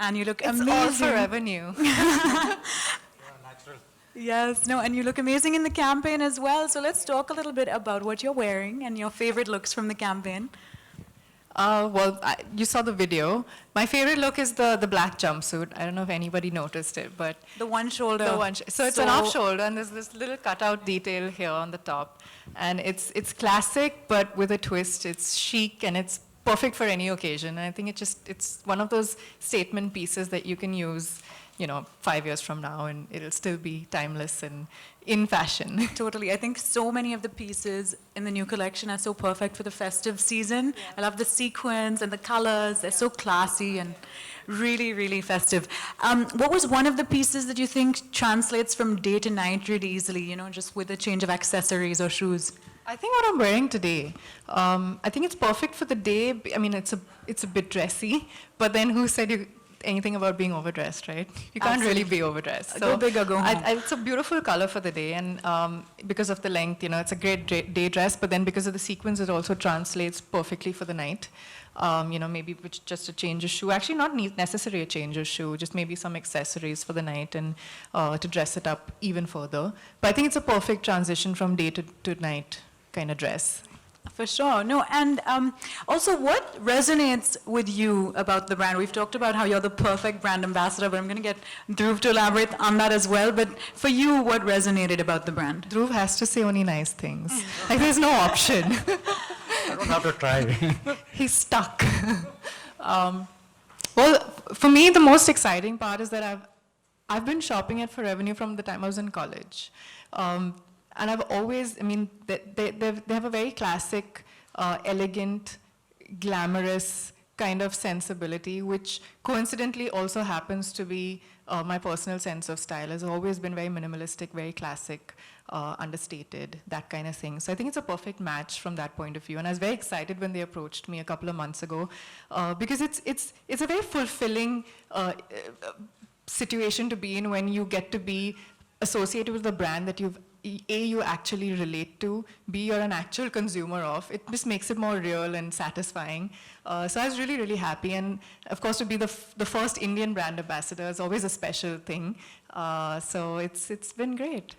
and you look It's amazing. all forever new. Yes, no, and you look amazing in the campaign as well. So let's talk a little bit about what you're wearing and your favorite looks from the campaign. You saw the video. My favorite look is the black jumpsuit. I don't know if anybody noticed it, but The one shoulder. so it's an off shoulder, and there's this little cutout detail here on the top, and it's classic but with a twist. It's chic and it's perfect for any occasion. And I think it's one of those statement pieces that you can use, 5 years from now, and it'll still be timeless and in fashion. Totally. I think so many of the pieces in the new collection are so perfect for the festive season. Yeah. I love the sequins and the colors. They're so classy and really, really festive. What was one of the pieces that you think translates from day to night really easily, just with a change of accessories or shoes? I think what I'm wearing today, I think it's perfect for the day. I mean, it's a bit dressy, but then who said anything about being overdressed, right? You can't really be overdressed. So go big or go home. It's a beautiful color for the day, and because of the length, it's a great day dress, but then because of the sequins, it also translates perfectly for the night. Maybe just a change of shoe. Actually, not necessarily a change of shoe, just maybe some accessories for the night and to dress it up even further. But I think it's a perfect transition from day to night kind of dress. For sure. No, and also what resonates with you about the brand? We've talked about how you're the perfect brand ambassador, but I'm going to get Dhruv to elaborate on that as well. But for you, what resonated about the brand? Dhruv has to say only nice things. Like, there's no option. I don't have to try. He's stuck. For me, the most exciting part is that I've been shopping at Forever from the time I was in college. And I've always, they have a very classic, elegant, glamorous kind of sensibility, which coincidentally also happens to be my personal sense of style. Has always been very minimalistic, very classic, understated, that kind of thing. So I think it's a perfect match from that point of view. And I was very excited when they approached me a couple of months ago, because it's a very fulfilling situation to be in when you get to be associated with a brand that you actually relate to, B, you're an actual consumer of. It just makes it more real and satisfying. So I was really, really happy. And of course, to be the first Indian brand ambassador is always a special thing. So it's been great.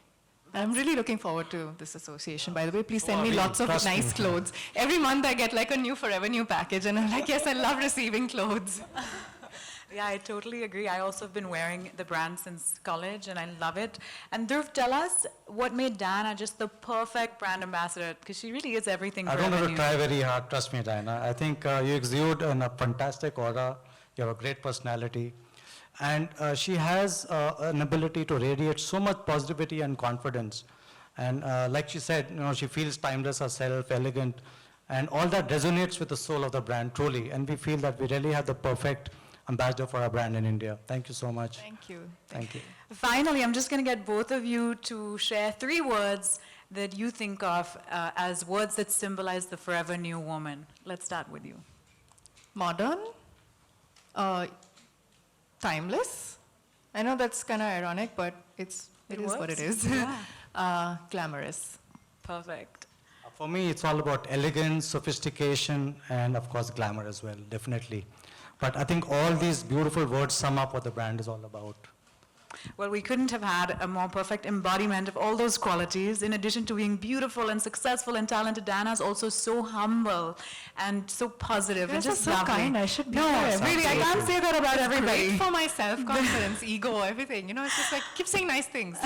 I'm really looking forward to this association. By the way, please send me lots of nice clothes. Every month I get like a new Forever New package, and I'm like, yes, I love receiving clothes. Yeah, I totally agree. I also have been wearing the brand since college, and I love it. And Dhruv, tell us what made Diana just the perfect brand ambassador, because she really is everything. I don't have to try very hard, trust me, Diana. I think you exude a fantastic aura. You have a great personality. And she has an ability to radiate so much positivity and confidence. And like she said, she feels timeless herself, elegant, and all that resonates with the soul of the brand, truly. And we feel that we really have the perfect ambassador for our brand in India. Thank you so much. Thank you. Thank you. Finally, I'm just going to get both of you to share 3 words that you think of as words that symbolize the Forever New woman. Let's start with you. Modern, timeless. I know that's kind of ironic, but it is what it is. Yeah. Glamorous. Perfect. For me, it's all about elegance, sophistication, and of course, glamour as well, definitely. But I think all these beautiful words sum up what the brand is all about. Well, we couldn't have had a more perfect embodiment of all those qualities. In addition to being beautiful and successful and talented, Diana is also so humble and so positive and just so lovely. kind. I should be No, there. really, I can't say that about everybody. Great for my self-confidence, ego, everything. It's just like, keep saying nice things.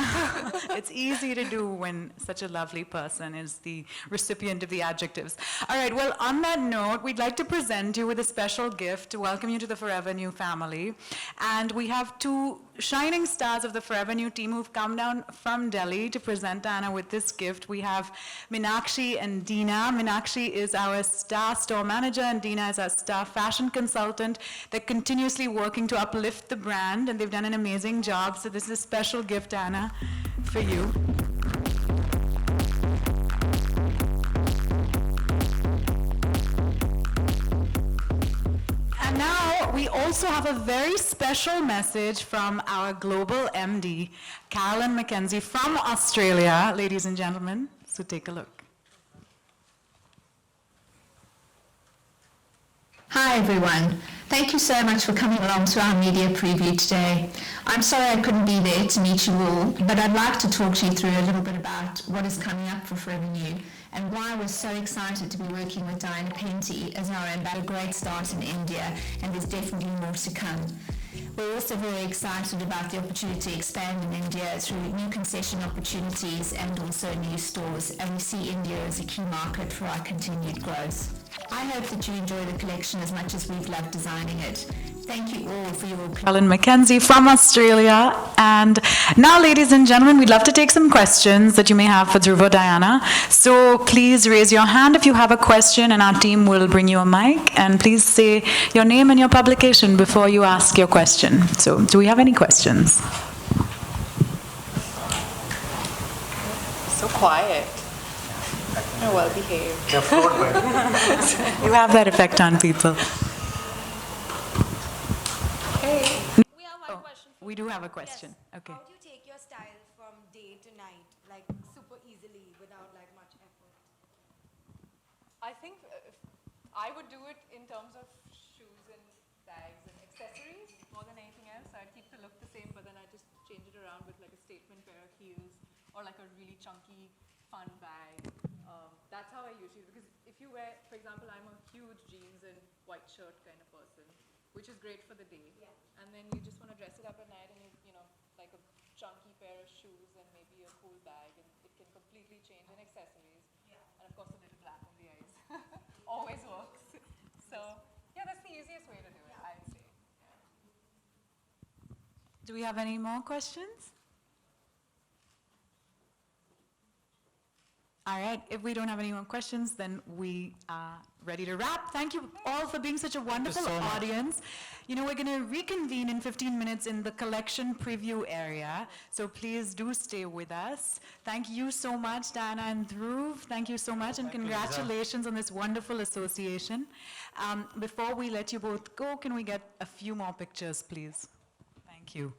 It's easy to do when such a lovely person is the recipient of the adjectives. All right, well, on that note, we'd like to present you with a special gift to welcome you to the Forever New family. And we have 2 shining stars of the Forever New team who've come down from Delhi to present Diana with this gift. We have Meenakshi and Deena. Meenakshi is our star store manager, and Deena is our star fashion consultant. They're continuously working to uplift the brand, and they've done an amazing job. So this is a special gift, Diana, for you. And now we also have a very special message from our global MD, Carolyn McKenzie from Australia, ladies and gentlemen. So take a look. Hi everyone. Thank you so much for coming along to our media preview today. I'm sorry I couldn't be there to meet you all, but I'd like to talk to you through a little bit about what is coming up for Revenue and why we're so excited to be working with Diana Penty as our ambassador. A great start in India, and there's definitely more to come. We're also very excited about the opportunity to expand in India through new concession opportunities and also new stores, and we see India as a key market for our continued growth. I hope that you enjoy the collection as much as we've loved designing it. Thank you all for your... Alan Mackenzie from Australia. And now, ladies and gentlemen, we'd love to take some questions that you may have for Dhruva Diana. So please raise your hand if you have a question, and our team will bring you a mic. And please say your name and your publication before you ask your question. So do we have any questions? So quiet. Oh, well behaved. You have that effect on people. We have one question. We do have a question. Yes. Okay. How do you take your style from day to night, like super easily without like much effort? I think I would do it in terms of shoes and bags and accessories more than anything else. I'd keep the look the same, but then I just change it around with like a statement pair of heels or like a really chunky, fun bag. That's how I usually, because if you wear, for example, I'm a huge jeans and white shirt kind of person, which is great for the day. Yeah. And then you just want to dress it up at night and you know, like a chunky pair of shoes and maybe a cool bag, and it can completely change, and accessories. Yeah. And of course a little black in the eyes. Always works. So yeah, that's the easiest way to do it, I'd say. Yeah. Do we have any more questions? All right, if we don't have any more questions, then we are ready to wrap. Thank you all for being such a wonderful so much. audience. You know, we're going to reconvene in 15 minutes in the collection preview area, so please do stay with us. Thank you so much, Diana and Dhruv. Thank you so much, and congratulations on this wonderful association. Before we let you both go, can we get a few more pictures, please? Thank you.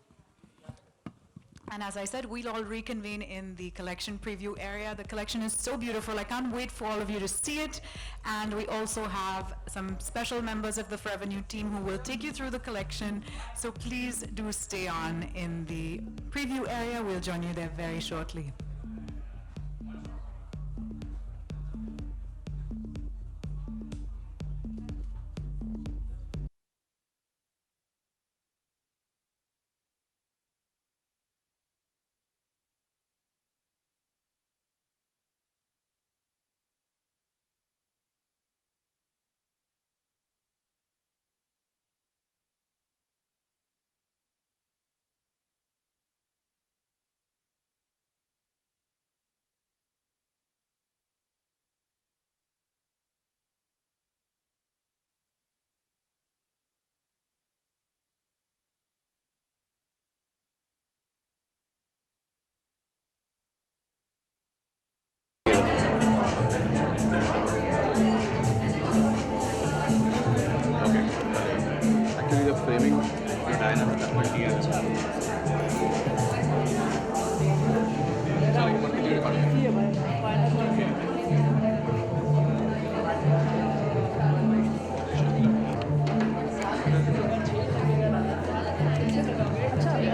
And as I said, we'll all reconvene in the collection preview area. The collection is so beautiful. I can't wait for all of you to see it. And we also have some special members of the Forever New team who will take you through the collection. So please do stay on in the preview area. We'll join you there very shortly. Actually, the framing, the dynamic, the quality, and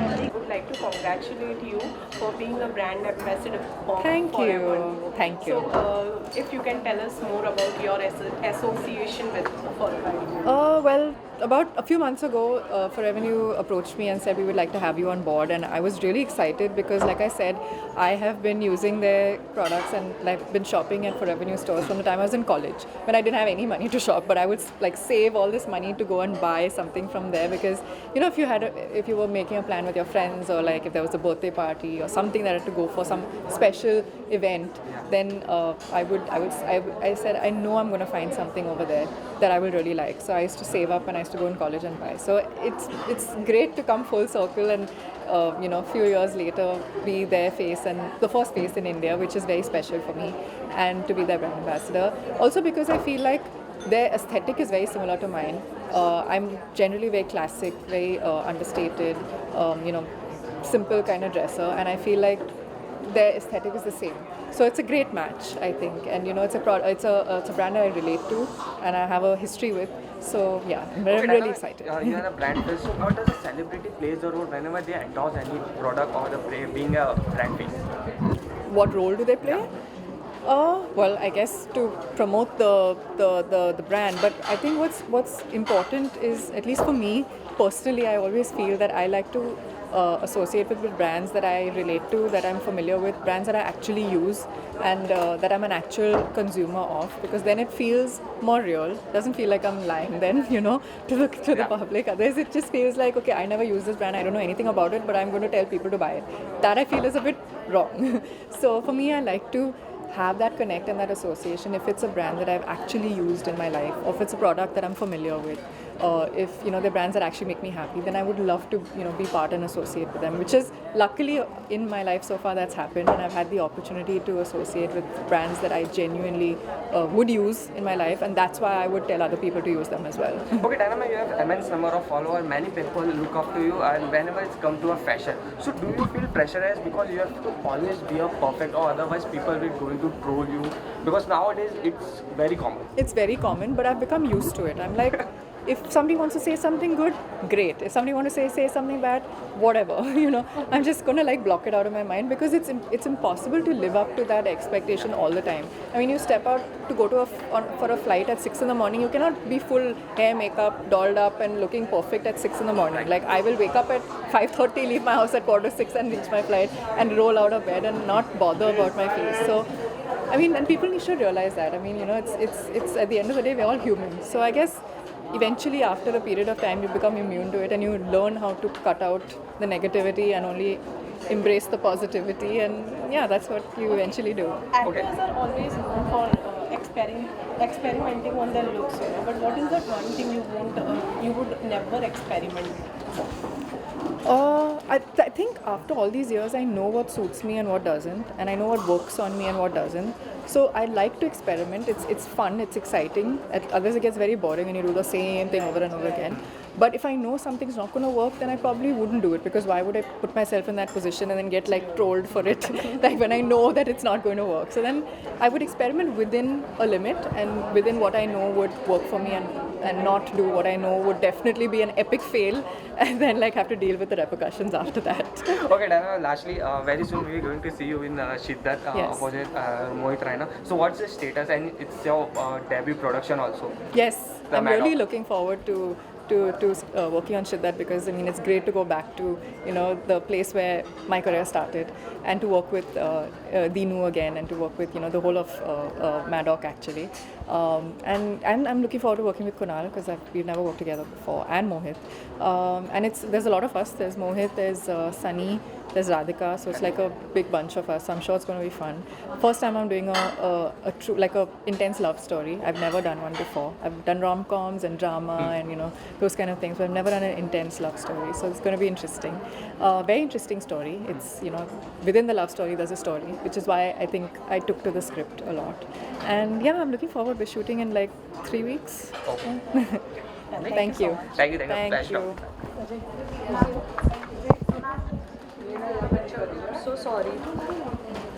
I would like to congratulate you for being a brand ambassador for Thank Forever you. New. Thank you. So, if you can tell us more about your association with Forever New. Well, about a few months ago, Forever New approached me and said we would like to have you on board, and I was really excited because, like I said, I have been using their products and I've been shopping at Forever New stores from the time I was in college when I didn't have any money to shop, but I would like save all this money to go and buy something from there because, you know, if you were making a plan with your friends, or like if there was a birthday party or something that had to go for some special event, then I said I know I'm going to find something over there that I will really like. So I used to save up and I used to go in college and buy. So it's great to come full circle and you know, a few years later be their face, and the first face in India, which is very special for me, and to be their brand ambassador. Also because I feel like their aesthetic is very similar to mine. I'm generally very classic, very understated, you know, simple kind of dresser, and I feel like their aesthetic is the same. So it's a great match, I think, and you know, it's a brand that I relate to and I have a history with. So yeah, I'm really excited. You are a brand face. So how does a celebrity plays a role whenever they endorse any product or being a brand face? What role do they play? Well, I guess to promote the brand, but I think what's important is, at least for me personally, I always feel that I like to associate with brands that I relate to, that I'm familiar with, brands that I actually use, and that I'm an actual consumer of, because then it feels more real. Doesn't feel like I'm lying then, to the public. Otherwise, it just feels like, okay, I never use this brand, I don't know anything about it, but I'm going to tell people to buy it. That I feel is a bit wrong. So for me, I like to have that connect and that association if it's a brand that I've actually used in my life, or if it's a product that I'm familiar with, or if they're brands that actually make me happy, then I would love to be part and associate with them, which is luckily in my life so far that's happened, and I've had the opportunity to associate with brands that I genuinely would use in my life, and that's why I would tell other people to use them as well. Okay, Dynama, you have immense number of followers, many people look up to you, and whenever it's come to a fashion, so do you feel pressurized because you have to always be a perfect, or otherwise people will going to troll you? Because nowadays it's very common. It's very common, but I've become used to it. I'm like, if somebody wants to say something good, great. If somebody wants to say something bad, whatever. I'm just gonna block it out of my mind, because it's impossible to live up to that expectation all the time. I mean, you step out to go to for a flight at 6 in the morning, you cannot be full hair, makeup, dolled up and looking perfect at 6 in the morning. Like, I will wake up at 5:30, leave my house at 5:45 and reach my flight and roll out of bed and not bother about my face. So, I mean, and people should realize that. I mean, it's at the end of the day, we're all humans. So I guess eventually, after a period of time, you become immune to it, and you learn how to cut out the negativity and only embrace the positivity, and yeah, that's what you eventually do. Actors are always known for experimenting on their looks, but what is that one thing you would never experiment? I think after all these years, I know what suits me and what doesn't, and I know what works on me and what doesn't. So I like to experiment. It's fun, it's exciting. Otherwise, it gets very boring when you do the same thing over and over again. But if I know something's not going to work, then I probably wouldn't do it, because why would I put myself in that position and then get trolled for it, when I know that it's not going to work. So then I would experiment within a limit and within what I know would work for me, and not do what I know would definitely be an epic fail, and then have to deal with the repercussions after that. Okay, Dana, lastly, very soon we're going to see you in Shiddat Yes. opposite Mohit Raina. So what's the status, and it's your debut production also? Yes, The I'm Mad really Dog. looking forward to working on Shiddat, because I mean, it's great to go back to the place where my career started, and to work with Dinu again, and to work with the whole of Mad Dog actually, and I'm looking forward to working with Kunal, because we've never worked together before, and Mohit, and there's a lot of us. There's Mohit, there's Sunny, there's Radhika, so it's like a big bunch of us. So I'm sure it's going to be fun. First time I'm doing a true, a intense love story. I've never done one before. I've done rom-coms and drama and those kind of things, but I've never done an intense love story. So it's going to be interesting. Very interesting story. It's within the love story there's a story, which is why I think I took to the script a lot. And yeah, I'm looking forward. We're shooting in 3 weeks. Okay. Thank you. Thank you. Thank you. I'm so sorry.